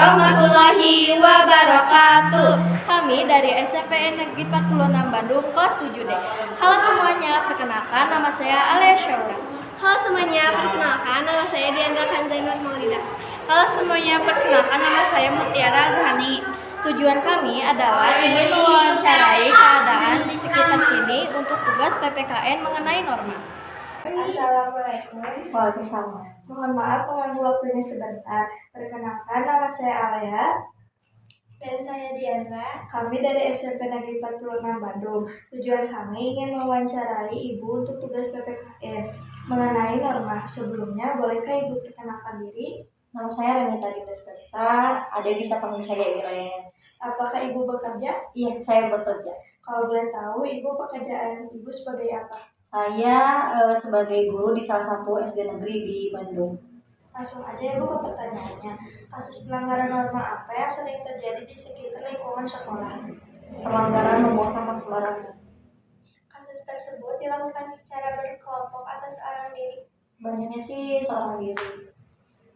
warahmatullahi wabarakatuh. Kami dari SMPN Negeri 46 Bandung, kelas 7D. Halo semuanya, perkenalkan nama saya Alia Syaura. Halo semuanya, perkenalkan nama saya Diandra Kanzainur Maulida. Halo semuanya, perkenalkan nama saya Mutiara Ghani. Tujuan kami adalah ingin mewawancarai keadaan di sekitar sini untuk tugas PPKN mengenai norma. Assalamualaikum. Waalaikumsalam. Mohon maaf mengganggu waktunya sebentar. Perkenalkan nama saya Alia. Dan saya Diandra. Kami dari SMP Negeri 46 Bandung. Tujuan kami ingin mewawancarai Ibu untuk tugas PPKN mengenai norma. Sebelumnya, bolehkah Ibu perkenalkan diri? Nama saya Renita Dinda, ada bisa panggil saya Iren. Apakah Ibu bekerja? Iya, saya bekerja. Kalau boleh tahu, Ibu pekerjaan Ibu sebagai apa? Saya sebagai guru di salah satu SD negeri di Bandung. Langsung aja Ibu ke pertanyaannya. Kasus pelanggaran norma apa yang sering terjadi di sekitar lingkungan sekolah? Pelanggaran membuang sampah sembarangan. Kasus tersebut dilakukan secara berkelompok atau seorang diri. Banyaknya sih seorang diri.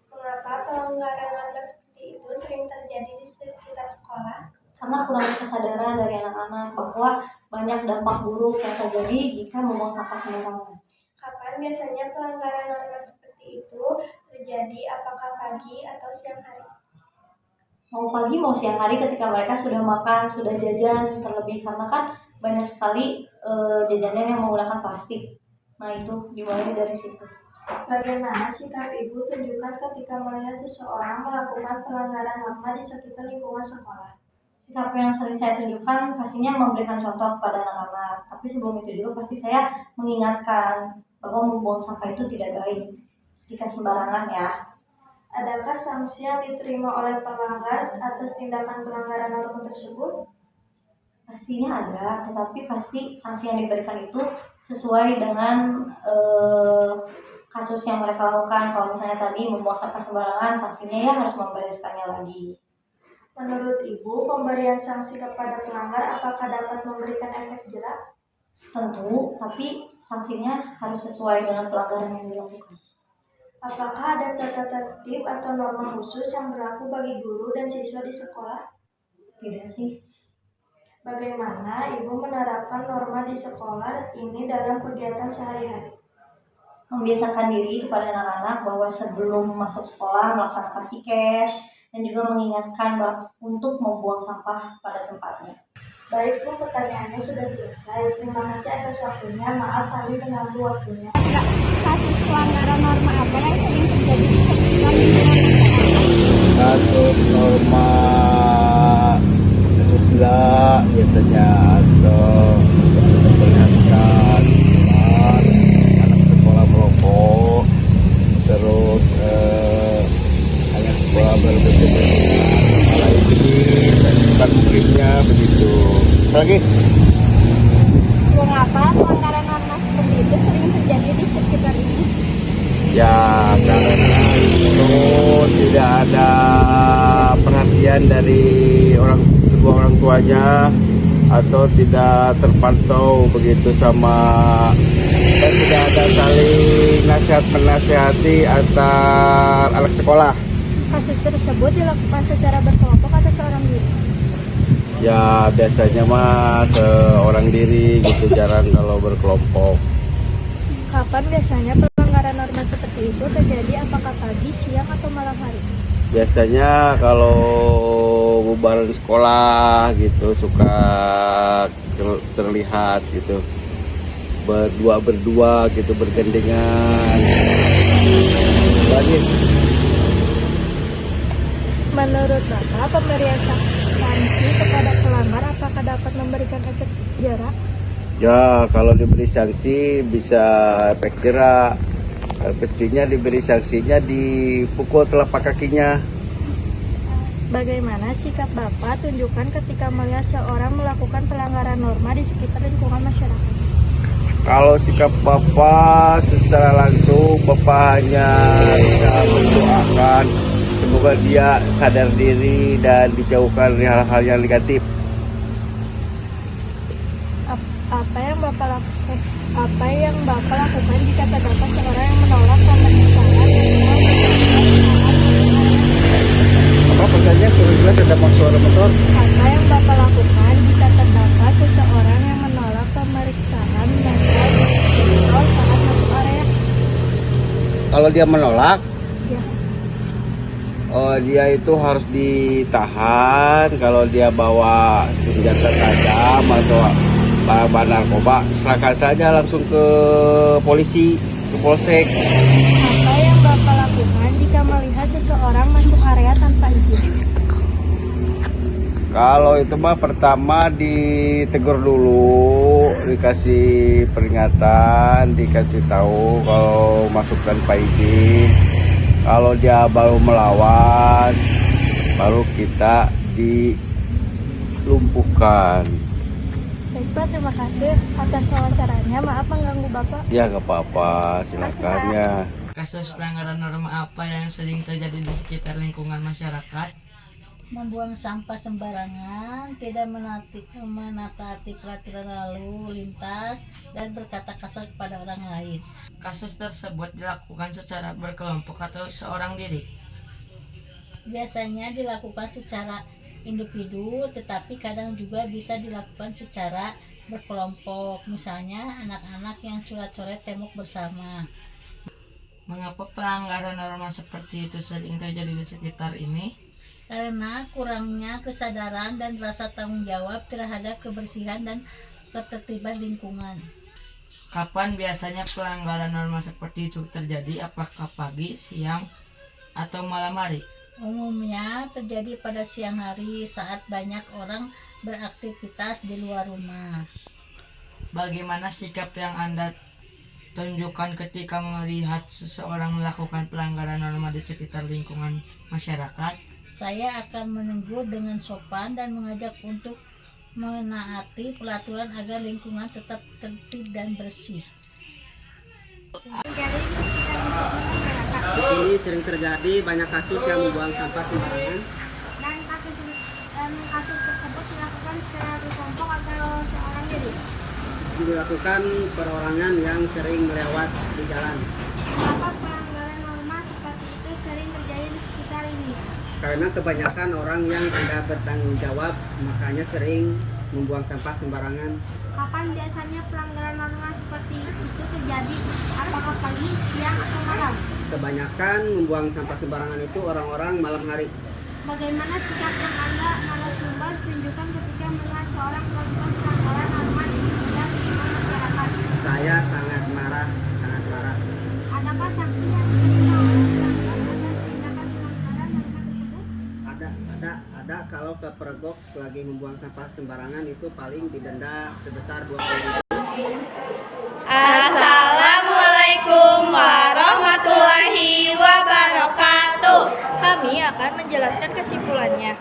Mengapa pelanggaran norma seperti itu sering terjadi di sekitar sekolah? Karena kurangnya kesadaran dari anak-anak bahwa banyak dampak buruk yang terjadi jika membuang sampah sembarangan. Kapan biasanya pelanggaran norma seperti itu terjadi? Apakah pagi atau siang hari? Mau pagi mau siang hari ketika mereka sudah makan, sudah jajan, terlebih karena kan banyak sekali jajanan yang menggunakan plastik. Nah itu dimulai dari situ. Bagaimana sikap Ibu tunjukkan ketika melihat seseorang melakukan pelanggaran norma di sekitar lingkungan sekolah? Sikap yang sering saya tunjukkan pastinya memberikan contoh kepada anak-anak. Tapi sebelum itu juga pasti saya mengingatkan bahwa membuang sampah itu tidak baik jika sembarangan ya. Adakah sanksi yang diterima oleh pelanggar atas tindakan pelanggaran norma tersebut? Pastinya ada, tetapi pasti sanksi yang diberikan itu sesuai dengan kasus yang mereka lakukan. Kalau misalnya tadi membuang sampah sembarangan, sanksinya ya harus membereskannya lagi. Menurut Ibu, pemberian sanksi kepada pelanggar apakah dapat memberikan efek jerak? Tentu, tapi sanksinya harus sesuai dengan pelanggaran yang dilakukan. Apakah ada tata tertib atau norma khusus yang berlaku bagi guru dan siswa di sekolah? Tidak sih. Bagaimana Ibu menerapkan norma di sekolah ini dalam kegiatan sehari-hari? Membiasakan diri kepada anak-anak bahwa sebelum masuk sekolah melaksanakan piket dan juga mengingatkan untuk membuang sampah pada tempatnya. Baik Bu, pertanyaannya sudah selesai. Terima kasih atas waktunya. Maaf kami mengganggu waktunya. Kasus pelanggaran norma apa yang sering terjadi di sekitar lingkungan sekolah? Kasus norma susila biasanya atau memperlihatkan anak sekolah merokok, terus anak sekolah berbeda-beda malah ini dan bukan muridnya begitu. Lagi Mengapa pelanggaran norma seperti itu sering terjadi di sekitar ini? ya karena itu tidak ada perhatian dari kedua orang tuanya atau tidak terpantau begitu sama, dan tidak ada saling nasihat menasihati antar anak sekolah. Kasus tersebut dilakukan secara berkelompok atau seorang diri? Ya biasanya mah seorang diri gitu, jarang kalau berkelompok. Kapan biasanya pelanggaran norma seperti itu terjadi? Apakah pagi, siang, atau malam hari? Biasanya kalau bubaran sekolah gitu suka terlihat gitu berdua gitu bergandengan. Banyak. Menurut Bapak, pemberian sanksi kepada pelanggar apakah dapat memberikan efek jerak? Ya kalau diberi sanksi bisa efek jerak. Pastinya diberi sanksinya dipukul telapak kakinya. Bagaimana sikap Bapak tunjukkan ketika melihat seorang melakukan pelanggaran norma di sekitar lingkungan masyarakat? Kalau sikap Bapak secara langsung, Bapak hanya bisa mendoakan semoga dia sadar diri dan dijauhkan dari hal-hal yang negatif. Apa yang Bapak lakukan jika terdapat seorang yang menolak pemeriksaan yang telah Apa pertanyaan? suaranya kurang jelas, ada suara motor. Apa yang Bapak lakukan jika terdapat seseorang yang menolak pemeriksaan mental saat masuk area? Kalau dia menolak, Ya. dia itu harus ditahan. Kalau dia bawa senjata tajam atau barang narkoba, serahkan saja langsung ke polisi, ke polsek. Apa yang Bapak lakukan jika melihat seseorang masuk area tanpa izin? Kalau itu mah pertama ditegur dulu, dikasih peringatan, dikasih tahu kalau masuk tanpa izin. Kalau dia baru melawan, baru kita dilumpuhkan. Baik Pak, terima kasih atas wawancaranya. Maaf mengganggu Bapak. Ya nggak apa-apa, silakan ya. Kasus pelanggaran norma apa yang sering terjadi di sekitar lingkungan masyarakat? Membuang sampah sembarangan, tidak menataati peraturan lalu lintas, dan berkata kasar kepada orang lain. Kasus tersebut dilakukan secara berkelompok atau seorang diri? Biasanya dilakukan secara individu, tetapi kadang juga bisa dilakukan secara berkelompok. Misalnya anak-anak yang coret-coret tembok bersama. Mengapa pelanggaran norma seperti itu sering terjadi di sekitar ini? Karena kurangnya kesadaran dan rasa tanggung jawab terhadap kebersihan dan ketertiban lingkungan. Kapan biasanya pelanggaran norma seperti itu terjadi? Apakah pagi, siang, atau malam hari? Umumnya terjadi pada siang hari saat banyak orang beraktivitas di luar rumah. Bagaimana sikap yang Anda tunjukkan ketika melihat seseorang melakukan pelanggaran norma di sekitar lingkungan masyarakat? Saya akan menegur dengan sopan dan mengajak untuk menaati peraturan agar lingkungan tetap tertib dan bersih. Di sini sering terjadi banyak kasus yang membuang sampah sembarangan. Dan kasus tersebut dilakukan secara berkelompok atau seorang diri. Dilakukan perorangan yang sering melewat di jalan. Mengapa pelanggaran norma seperti itu sering terjadi di sekitar ini? Karena kebanyakan orang yang tidak bertanggung jawab, makanya sering membuang sampah sembarangan. Kapan biasanya pelanggaran norma seperti itu terjadi? Apakah pagi, siang, atau malam? Kebanyakan membuang sampah sembarangan itu orang-orang malam hari. Bagaimana sikap yang Anda narasumber tunjukkan ketika melihat seorang melakukan pelanggaran norma di sekitar lingkungan masyarakat? Saya sangat marah, sangat marah. Adakah sanksi yang diterima oleh pelanggar atas tindakan pelanggaran norma tersebut? Ada kalau kepergok lagi membuang sampah sembarangan itu paling didenda sebesar 20.000. Assalamualaikum warahmatullahi wabarakatuh. Kami akan menjelaskan kesimpulannya.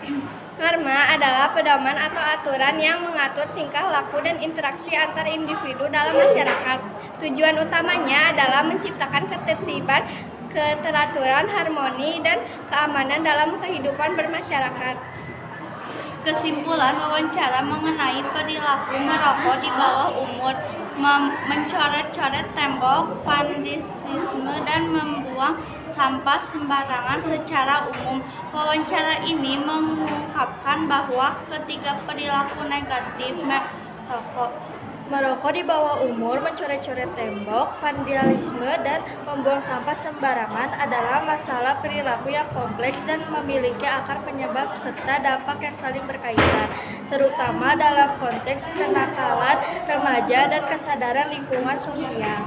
Norma adalah pedoman atau aturan yang mengatur tingkah laku dan interaksi antar individu dalam masyarakat. Tujuan utamanya adalah menciptakan ketertiban, keteraturan, harmoni, dan keamanan dalam kehidupan bermasyarakat. Kesimpulan wawancara mengenai perilaku merokok di bawah umur, mencoret-coret tembok, vandalisme, dan membuang sampah sembarangan secara umum. Wawancara ini mengungkapkan bahwa ketiga perilaku negatif merokok di bawah umur, mencoret-coret tembok, vandalisme, dan membuang sampah sembarangan adalah masalah perilaku yang kompleks dan memiliki akar penyebab serta dampak yang saling berkaitan, terutama dalam konteks kenakalan remaja dan kesadaran lingkungan sosial.